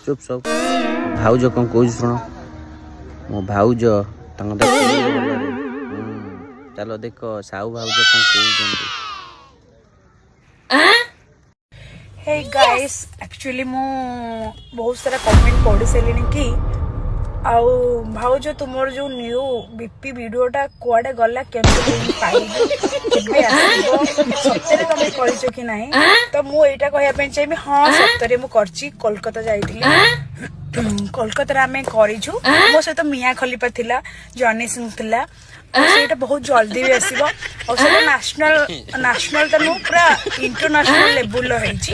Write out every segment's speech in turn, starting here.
चुप सब भाउज कौन कह शुण मो भाउज चलो देख साहू भाउज कौन कहते। हे गाइस एक्चुअली मु बहुत सारा कमेंट पढ़ी सारे कि आउ भाउज तुमर जो न्यू बीपी वीडियोटा कुआडे गला केमते पाइबो केबे आसीबो सत्तरे तमे करिसो कि नाही। तो मु एटा कहया पे चाहिबे हां सत्तरे मु करची कोलकाता जाइथिली कोलकाता आमे करिछु मो सहित मिया खलीफा थिला जॉनी सिंह थिला सेटा बहुत जल्दी भी आसीबो और सेटा नेशनल तनु पूरा इंटरनेशनल लेवल रहिछि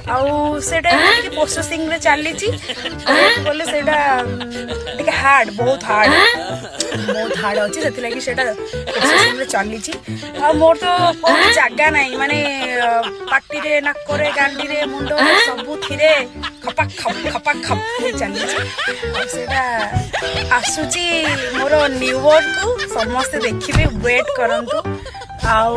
आउ सेटा कि प्रोसेसिंग रे चली छी बोले सेटा टिके हार्ड बहुत हार्ड अछि सेति लागि सेटा प्रोसेसिंग रे चली छी आ मोर तो कोन जागा नाही माने पाटी रे नाक रे गांडी रे मुंडो रे सबु थिरे खपा खप चली छी सेटा आसुची मोर न्यू वर्ड को समस्त देखिबे वेट करंतु आउ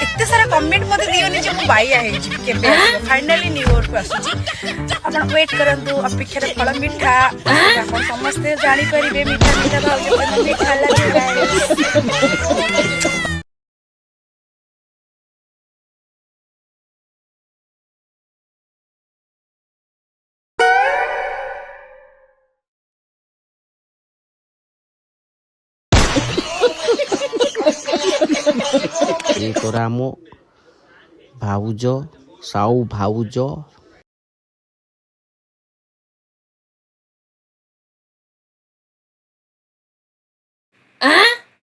एते सारा कमेंट मते दियोनी जे मु बाई आहे जी केबे आसीबो फाइनली न्यू वर्ड को आसुची आपण वेट करंतु अपेक्षा रे फल मिठा आपण समस्त जानि परिबे मिठा भाव मिठा लागे गाइस। ये करा मो भाउज साऊ भाउज